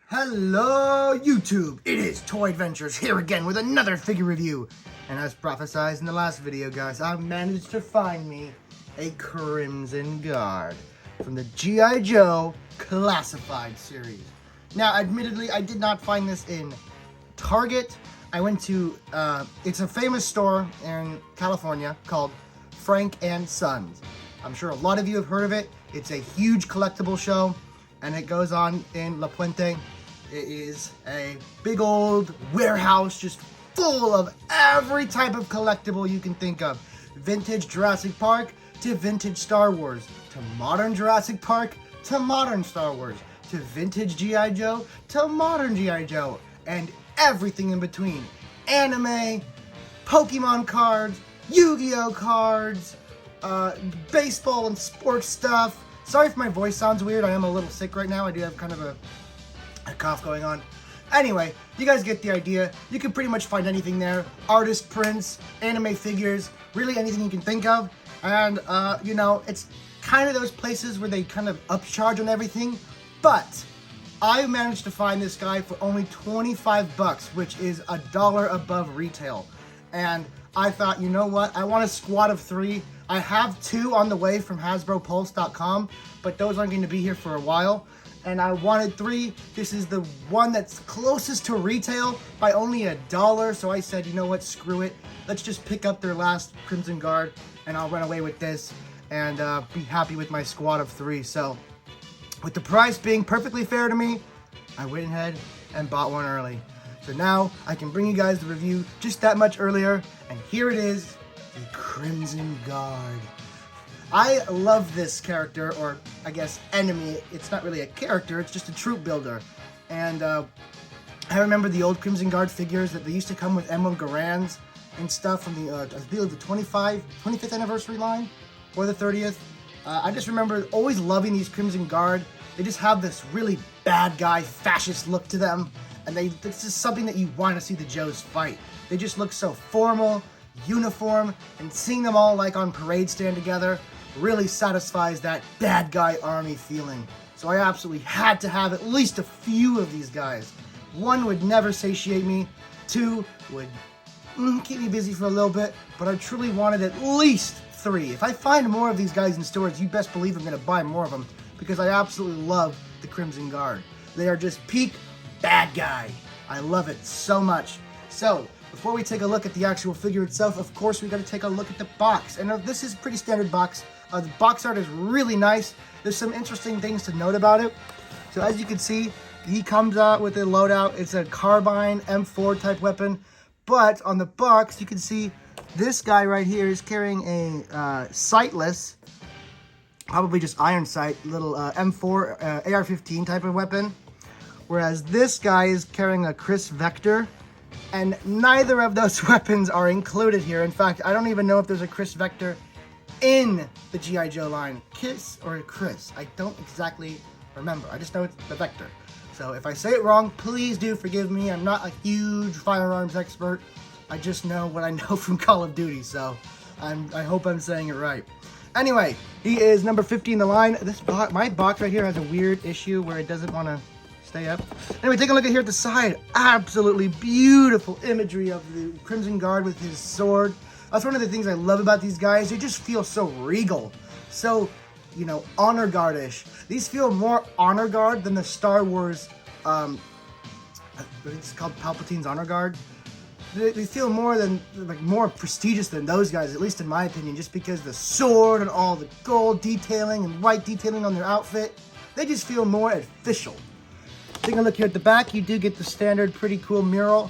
Hello YouTube, it is Toy Adventures here again with another figure review. And as prophesized in the last video guys, I managed to find me a Crimson Guard from the G.I. Joe Classified series. Now admittedly I did not find this in Target. I went to, it's a famous store in California called Frank and Sons. I'm sure a lot of you have heard of it. It's a huge collectible show and it goes on in La Puente. It is a big old warehouse just full of every type of collectible you can think of. Vintage Jurassic Park to vintage Star Wars, to modern Jurassic Park to modern Star Wars, to vintage G.I. Joe to modern G.I. Joe, and everything in between. Anime, Pokemon cards, Yu-Gi-Oh cards, baseball and sports stuff. Sorry if my voice sounds weird, I am a little sick right now. I do have kind of a cough going on. Anyway, you guys get the idea. You can pretty much find anything there. Artist prints, anime figures, really anything you can think of. And, you know, it's kind of those places where they kind of upcharge on everything. But I managed to find this guy for only 25 bucks, which is $1 above retail. And I thought, you know what? I want a squad of 3. I have 2 on the way from HasbroPulse.com, but those aren't going to be here for a while. And I wanted 3. This is the one that's closest to retail by only $1. So I said, you know what, screw it. Let's just pick up their last Crimson Guard and I'll run away with this and be happy with my squad of 3. So with the price being perfectly fair to me, I went ahead and bought one early. So now I can bring you guys the review just that much earlier. And here it is, the Crimson Guard. I love this character, or I guess enemy. It's not really a character, it's just a troop builder. And I remember the old Crimson Guard figures that they used to come with Emerald Garands and stuff from the, I believe the 25th anniversary line, or the 30th. I just remember always loving these Crimson Guard. They just have this really bad guy, fascist look to them. And it's just something that you want to see the Joes fight. They just look so formal, uniform, and seeing them all like on parade stand together really satisfies that bad guy army feeling. So I absolutely had to have at least a few of these guys. 1 would never satiate me, 2 would keep me busy for a little bit, but I truly wanted at least 3. If I find more of these guys in stores, you best believe I'm going to buy more of them, because I absolutely love the Crimson Guard. They are just peak bad guy. I love it so much. So before we take a look at the actual figure itself, of course we got to take a look at the box. And this is a pretty standard box. The box art is really nice. There's some interesting things to note about it. So as you can see, he comes out with a loadout. It's a carbine M4 type weapon. But on the box, you can see this guy right here is carrying a sightless, probably just iron sight, little M4 AR-15 type of weapon. Whereas this guy is carrying a Chris Vector. And neither of those weapons are included here. In fact, I don't even know if there's a Chris Vector in the G.I. Joe line. Kiss or Chris? I don't exactly remember. I just know it's the Vector. So if I say it wrong, please do forgive me. I'm not a huge firearms expert. I just know what I know from Call of Duty. So I hope I'm saying it right. Anyway, he is number 50 in the line. My box right here has a weird issue where it doesn't want to stay up. Anyway, take a look at here at the side. Absolutely beautiful imagery of the Crimson Guard with his sword. That's one of the things I love about these guys. They just feel so regal. So, you know, honor guard-ish. These feel more honor guard than the Star Wars, it's called Palpatine's honor guard. They feel more prestigious than those guys, at least in my opinion, just because the sword and all the gold detailing and white detailing on their outfit, they just feel more official. Taking a look here at the back, you do get the standard pretty cool mural.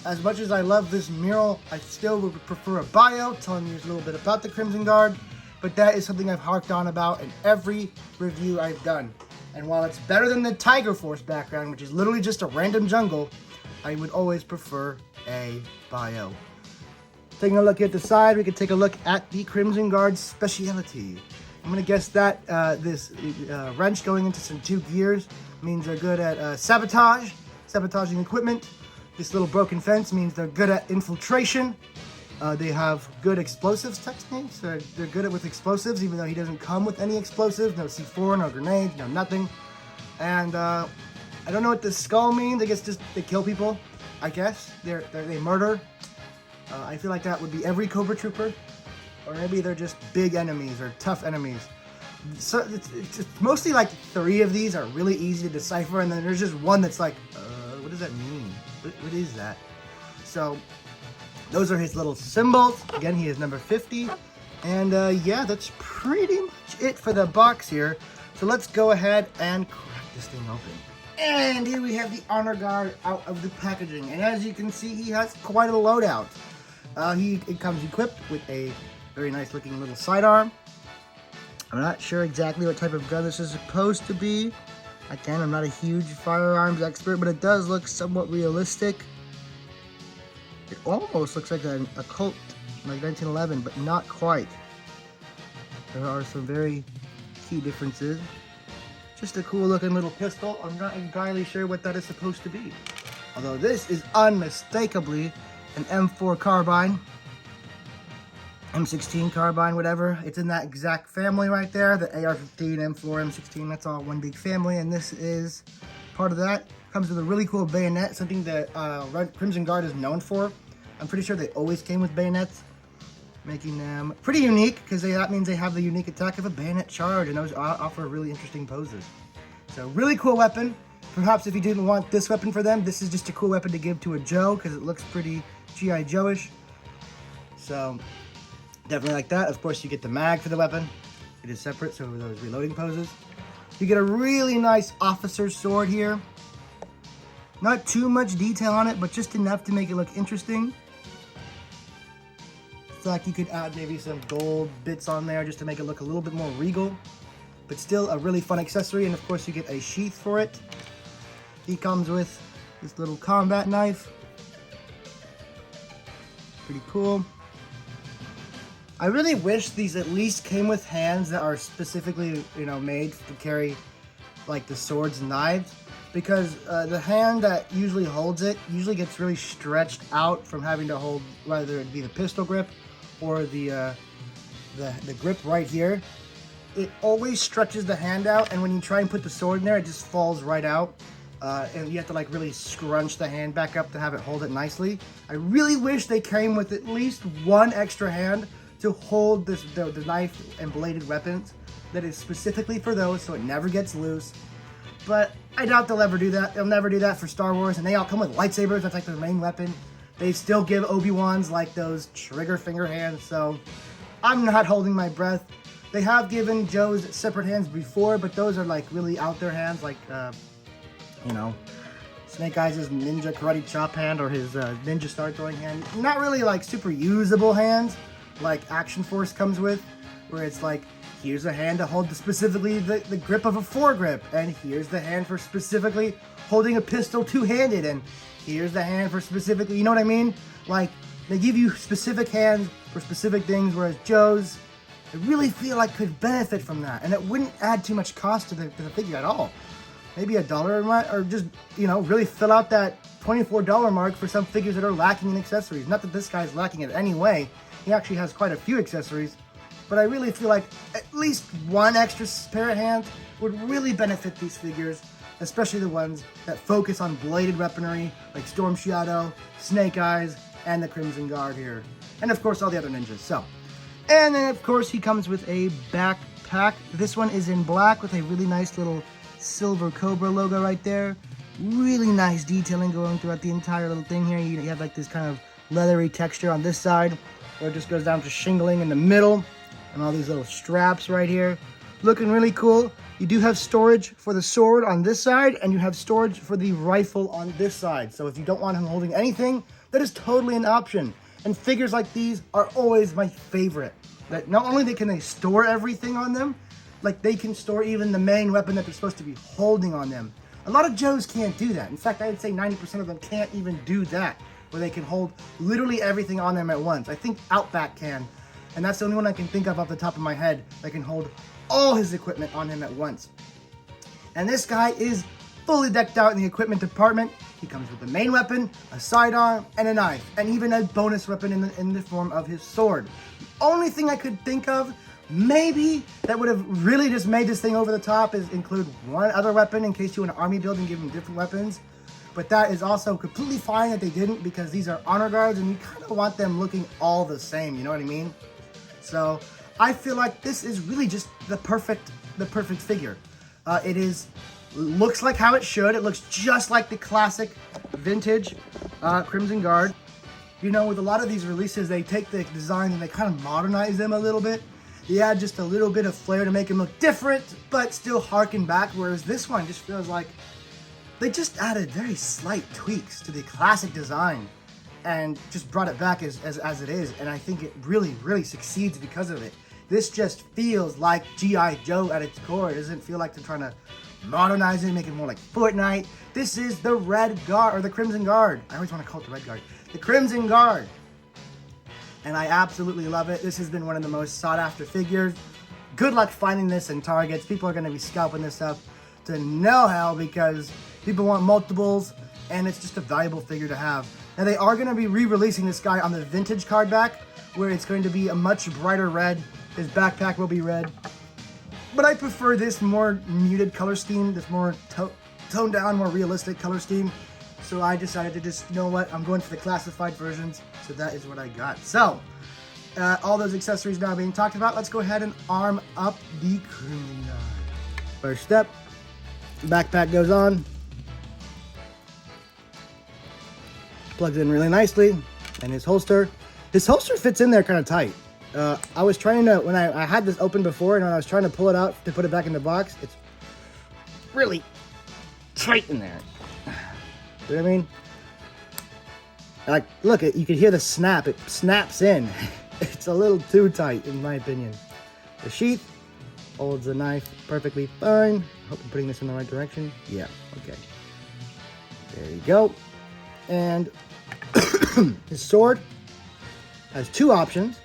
As much as I love this mural, I still would prefer a bio telling you a little bit about the Crimson Guard, but that is something I've harped on about in every review I've done. And while it's better than the Tiger Force background, which is literally just a random jungle, I would always prefer a bio. Taking a look at the side, we can take a look at the Crimson Guard's specialty. I'm going to guess that this wrench going into some 2 gears means they're good at sabotaging equipment. This little broken fence means they're good at infiltration. They have good explosives techniques. They're good at with explosives, even though he doesn't come with any explosives. No C4, no grenades, no nothing. And I don't know what the skull means. I guess just they kill people. I guess they murder. I feel like that would be every Cobra Trooper, or maybe they're just big enemies or tough enemies. So it's mostly like 3 of these are really easy to decipher, and then there's just one that's like, what does that mean? What is that? So those are his little symbols. Again, he is number 50. And yeah, that's pretty much it for the box here. So let's go ahead and crack this thing open. And here we have the honor guard out of the packaging. And as you can see, he has quite a loadout. It comes equipped with a very nice looking little sidearm. I'm not sure exactly what type of gun this is supposed to be. Again, I'm not a huge firearms expert, but it does look somewhat realistic. It almost looks like a Colt, like 1911, but not quite. There are some very key differences. Just a cool looking little pistol. I'm not entirely sure what that is supposed to be. Although this is unmistakably an M4 carbine. M16 carbine, whatever. It's in that exact family right there. The AR-15, M4, M16, that's all one big family. And this is part of that. Comes with a really cool bayonet, something that Crimson Guard is known for. I'm pretty sure they always came with bayonets, making them pretty unique, because that means they have the unique attack of a bayonet charge, and those offer really interesting poses. So really cool weapon. Perhaps if you didn't want this weapon for them, this is just a cool weapon to give to a Joe, because it looks pretty G.I. Joe-ish. So definitely like that. Of course, you get the mag for the weapon. It is separate, so those reloading poses. You get a really nice officer's sword here. Not too much detail on it, but just enough to make it look interesting. It's like you could add maybe some gold bits on there just to make it look a little bit more regal. But still a really fun accessory, and of course you get a sheath for it. He comes with this little combat knife. Pretty cool. I really wish these at least came with hands that are specifically, made to carry like the swords and knives, because the hand that usually holds it usually gets really stretched out from having to hold, whether it be the pistol grip or the grip right here. It always stretches the hand out, and when you try and put the sword in there, it just falls right out. And you have to like really scrunch the hand back up to have it hold it nicely. I really wish they came with at least one extra hand to hold the knife and bladed weapons that is specifically for those, so it never gets loose. But I doubt they'll ever do that. They'll never do that for Star Wars, and they all come with lightsabers. That's like their main weapon. They still give Obi-Wan's like those trigger finger hands, so I'm not holding my breath. They have given Joe's separate hands before, but those are like really out there hands, like Snake Eyes' ninja karate chop hand or his ninja star throwing hand. Not really like super usable hands like Action Force comes with, where it's like, here's a hand to hold specifically the grip of a foregrip, and here's the hand for specifically holding a pistol two-handed, and here's the hand for specifically, you know what I mean? Like, they give you specific hands for specific things, whereas Joe's, I really feel like could benefit from that, and it wouldn't add too much cost to the figure at all. Maybe $1 or just, really fill out that $24 mark for some figures that are lacking in accessories. Not that this guy's lacking in any way. He actually has quite a few accessories, but I really feel like at least one extra pair of hands would really benefit these figures, especially the ones that focus on bladed weaponry like Storm Shadow, Snake Eyes, and the Crimson Guard here. And of course all the other ninjas. So, and then of course he comes with a backpack. This one is in black with a really nice little silver Cobra logo right there. Really nice detailing going throughout the entire little thing here. You have like this kind of leathery texture on this side, where it just goes down to shingling in the middle, and all these little straps right here. Looking really cool. You do have storage for the sword on this side, and you have storage for the rifle on this side. So if you don't want him holding anything, that is totally an option. And figures like these are always my favorite. That not only can they store everything on them, like they can store even the main weapon that they're supposed to be holding on them. A lot of Joes can't do that. In fact, I would say 90% of them can't even do that, where they can hold literally everything on them at once. I think Outback can, and that's the only one I can think of off the top of my head that can hold all his equipment on him at once. And this guy is fully decked out in the equipment department. He comes with a main weapon, a sidearm, and a knife, and even a bonus weapon in the form of his sword. The only thing I could think of maybe that would have really just made this thing over the top is include one other weapon in case you want an army build and give them different weapons. But that is also completely fine that they didn't, because these are honor guards and you kind of want them looking all the same, you know what I mean? So I feel like this is really just the perfect figure. Looks like how it should. It looks just like the classic vintage Crimson Guard. You know, with a lot of these releases, they take the designs and they kind of modernize them a little bit. They add just a little bit of flair to make them look different, but still harken back, whereas this one just feels like they just added very slight tweaks to the classic design and just brought it back as it is, and I think it really, really succeeds because of it. This just feels like G.I. Joe at its core. It doesn't feel like they're trying to modernize it, make it more like Fortnite. This is the Red Guard, or the Crimson Guard. I always want to call it the Red Guard. The Crimson Guard. And I absolutely love it. This has been one of the most sought after figures. Good luck finding this in Targets. People are going to be scalping this up to no hell because people want multiples, and it's just a valuable figure to have. Now they are going to be re-releasing this guy on the vintage card back, where it's going to be a much brighter red. His backpack will be red. But I prefer this more muted color scheme, this more toned down, more realistic color scheme. So I decided to just, you know what, I'm going for the classified versions. So that is what I got. So, all those accessories now being talked about, let's go ahead and arm up the Crimson Guard. First step, backpack goes on. Plugs in really nicely. And his holster fits in there kind of tight. I was trying to, when I had this open before, and when I was trying to pull it out to put it back in the box, it's really tight in there. You know what I mean? Like, look, you can hear the snap. It snaps in. It's a little too tight, in my opinion. The sheath holds the knife perfectly fine. Hope I'm putting this in the right direction. Yeah, okay. There you go. And his sword has two options.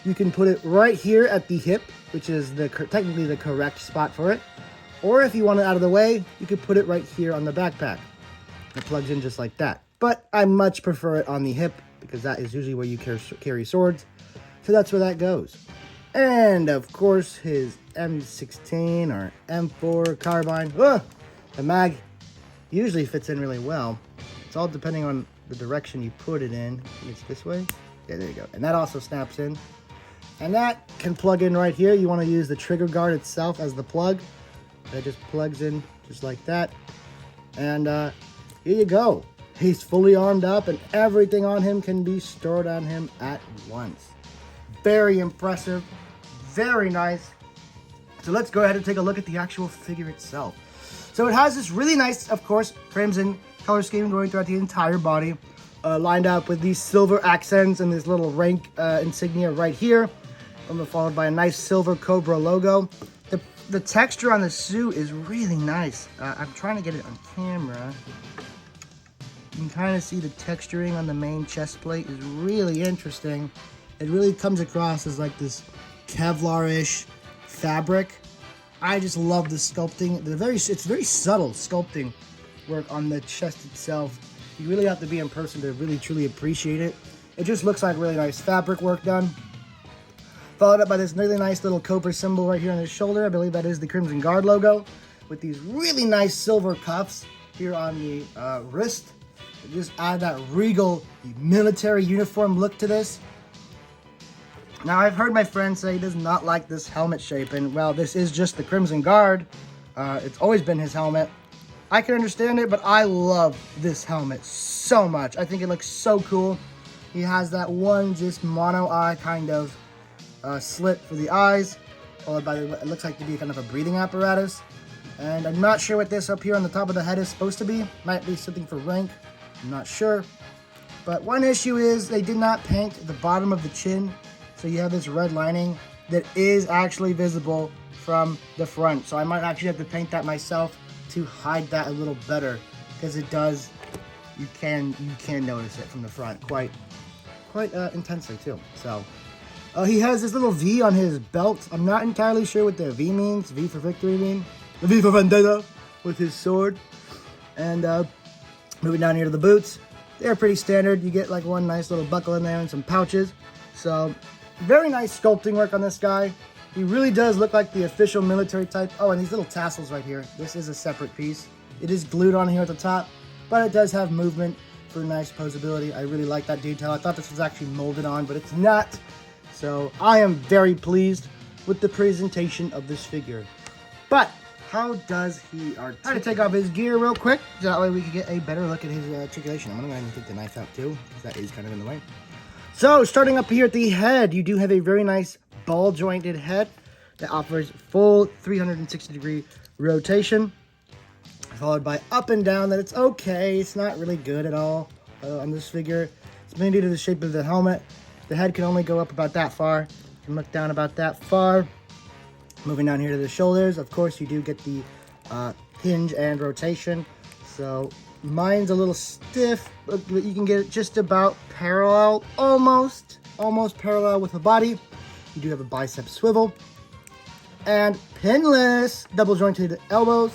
You can put it right here at the hip, which is technically the correct spot for it. Or if you want it out of the way, you could put it right here on the backpack. It plugs in just like that. But I much prefer it on the hip because that is usually where you carry swords. So that's where that goes. And of course his M16 or M4 carbine. The mag usually fits in really well. It's all depending on the direction you put it in. It's this way. Yeah, there you go. And that also snaps in. And that can plug in right here. You want to use the trigger guard itself as the plug. That just plugs in just like that. And here you go. He's fully armed up and everything on him can be stored on him at once. Very impressive. Very nice. So let's go ahead and take a look at the actual figure itself. So it has this really nice, of course, crimson color scheme going throughout the entire body. Lined up with these silver accents and this little rank insignia right here. Followed by a nice silver Cobra logo. The texture on the suit is really nice. I'm trying to get it on camera. You can kind of see the texturing on the main chest plate is really interesting. It really comes across as like this Kevlar-ish fabric. I just love the sculpting. It's very subtle sculpting work on the chest itself. You really have to be in person to really truly appreciate it. It just looks like really nice fabric work done. Followed up by this really nice little Cobra symbol right here on his shoulder. I believe that is the Crimson Guard logo. With these really nice silver cuffs here on the wrist. Just add that regal military uniform look to this. Now, I've heard my friend say he does not like this helmet shape, and well, this is just the Crimson Guard. It's always been his helmet. I can understand it, but I love this helmet so much. I think it looks so cool. He has that one just mono eye kind of slit for the eyes, followed by what it looks like to be kind of a breathing apparatus. And I'm not sure what this up here on the top of the head is supposed to be. Might be something for rank. I'm not sure. But one issue is they did not paint the bottom of the chin. So you have this red lining that is actually visible from the front. So I might actually have to paint that myself to hide that a little better, because it does, you can notice it from the front quite intensely too. So he has this little V on his belt. I'm not entirely sure what the V means. V for victory mean? The V for vendetta with his sword. And moving down here to the boots. They're pretty standard. You get like one nice little buckle in there and some pouches. So very nice sculpting work on this guy. He really does look like the official military type. Oh, and these little tassels right here. This is a separate piece. It is glued on here at the top, but it does have movement for nice posability. I really like that detail. I thought this was actually molded on, but it's not. So I am very pleased with the presentation of this figure. But how does he articulate? I'm going to take off his gear real quick, so that way we can get a better look at his articulation. I'm going to go ahead and take the knife out too, because that is kind of in the way. So starting up here at the head, you do have a very nice ball jointed head that offers full 360 degree rotation, followed by up and down. That it's okay, it's not really good at all on this figure. It's mainly due to the shape of the helmet. The head can only go up about that far. You can look down about that far. Moving down here to the shoulders, of course you do get the hinge and rotation. So mine's a little stiff, but you can get it just about parallel, almost parallel with the body. You do have a bicep swivel and pinless double jointed elbows.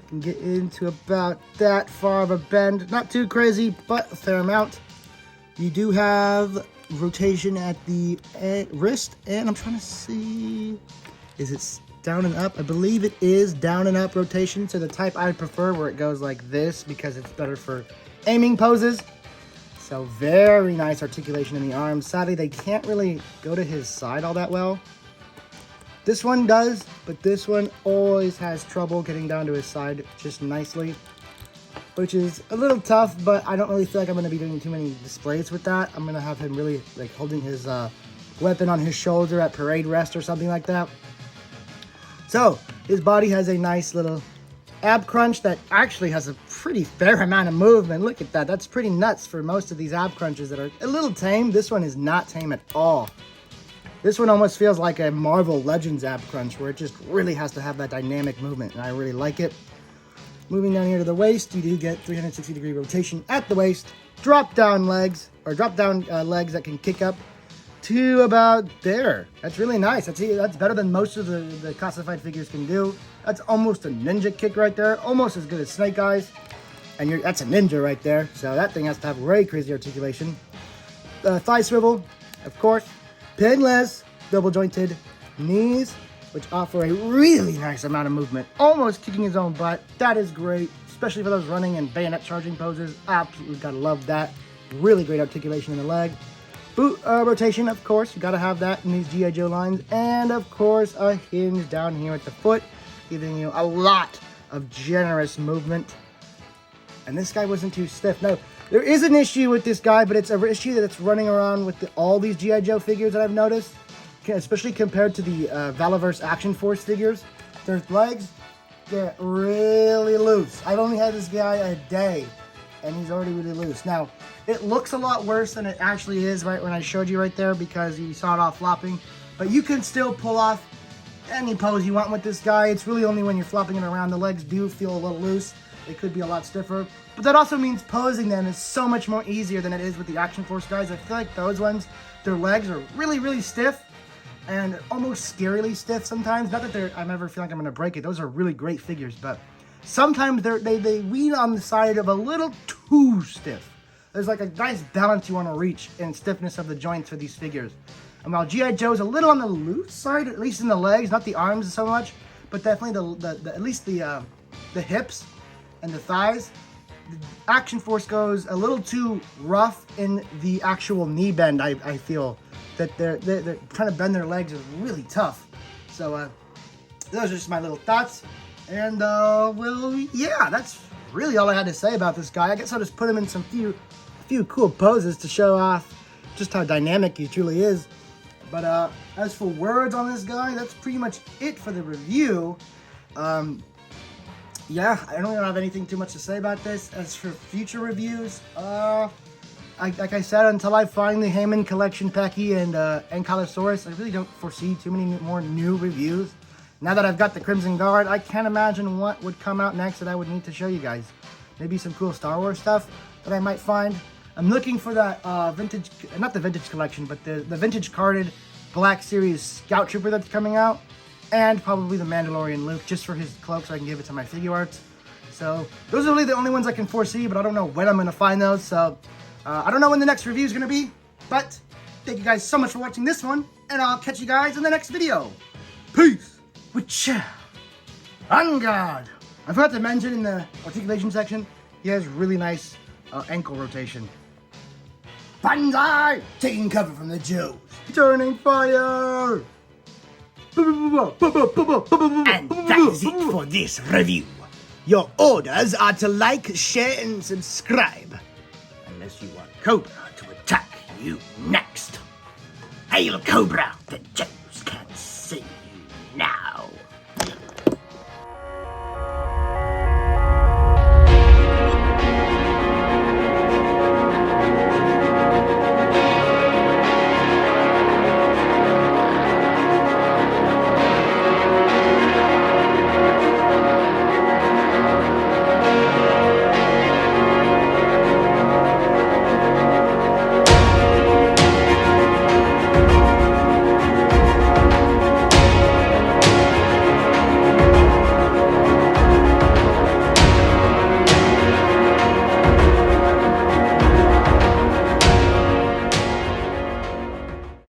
You can get into about that far of a bend. Not too crazy, but a fair amount. You do have rotation at the wrist, and I'm trying to see, is it down and up? I believe it is down and up rotation, so the type I prefer where it goes like this because it's better for aiming poses. So very nice articulation in the arms. Sadly, they can't really go to his side all that well. This one does, but this one always has trouble getting down to his side just nicely, which is a little tough, but I don't really feel like I'm going to be doing too many displays with that. I'm going to have him really like holding his weapon on his shoulder at parade rest or something like that. So his body has a nice little ab crunch that actually has a pretty fair amount of movement. Look at that. That's pretty nuts for most of these ab crunches that are a little tame. This one is not tame at all. This one almost feels like a Marvel Legends ab crunch where it just really has to have that dynamic movement, and I really like it. Moving down here to the waist, you do get 360 degree rotation at the waist. Drop down legs that can kick up to about there. That's really nice. That's better than most of the classified figures can do. That's almost a ninja kick right there. Almost as good as Snake Eyes. And that's a ninja right there. So that thing has to have very crazy articulation. Thigh swivel, of course. Pinless, double jointed knees, which offer a really nice amount of movement. Almost kicking his own butt. That is great, especially for those running and bayonet charging poses. Absolutely gotta love that. Really great articulation in the leg. Boot rotation, of course, you gotta have that in these G.I. Joe lines. And of course, a hinge down here at the foot, giving you a lot of generous movement. And this guy wasn't too stiff. No, there is an issue with this guy, but it's an issue that it's running around with all these G.I. Joe figures that I've noticed, especially compared to the Valaverse Action Force figures. Their legs get really loose. I've only had this guy a day, and he's already really loose. Now, it looks a lot worse than it actually is right when I showed you right there because you saw it all flopping. But you can still pull off any pose you want with this guy. It's really only when you're flopping it around. The legs do feel a little loose. They could be a lot stiffer. But that also means posing them is so much more easier than it is with the Action Force guys. I feel like those ones, their legs are really, really stiff and almost scarily stiff sometimes. Not that I'm ever feeling like I'm going to break it. Those are really great figures, but sometimes they lean on the side of a little too stiff. There's like a nice balance you want to reach in stiffness of the joints for these figures. And while G.I. Joe's a little on the loose side, at least in the legs, not the arms so much, but definitely at least the hips and the thighs, the Action Force goes a little too rough in the actual knee bend. I feel that they're trying to bend their legs is really tough. So those are just my little thoughts. And well, yeah, that's really all I had to say about this guy. I guess I'll just put him in some few cool poses to show off just how dynamic he truly is. But as for words on this guy, that's pretty much it for the review. Yeah, I don't have anything too much to say about this. As for future reviews, like I said, until I find the Heyman Collection Pecky and Ankylosaurus, I really don't foresee too many more new reviews. Now that I've got the Crimson Guard, I can't imagine what would come out next that I would need to show you guys. Maybe some cool Star Wars stuff that I might find. I'm looking for that vintage, not the vintage collection, but the vintage carded Black Series Scout Trooper that's coming out. And probably the Mandalorian Luke, just for his cloak so I can give it to my figure arts. So those are really the only ones I can foresee, but I don't know when I'm going to find those. So I don't know when the next review is going to be, but Thank you guys so much for watching this one, and I'll catch you guys in the next video. Peace. Witcher. On guard. I forgot to mention in the articulation section, he has really nice ankle rotation. Banzai! Taking cover from the Joes. Turning fire! And that is it for this review. Your orders are to like, share, and subscribe. Unless you want Cobra to attack you next. Hail Cobra, the giant.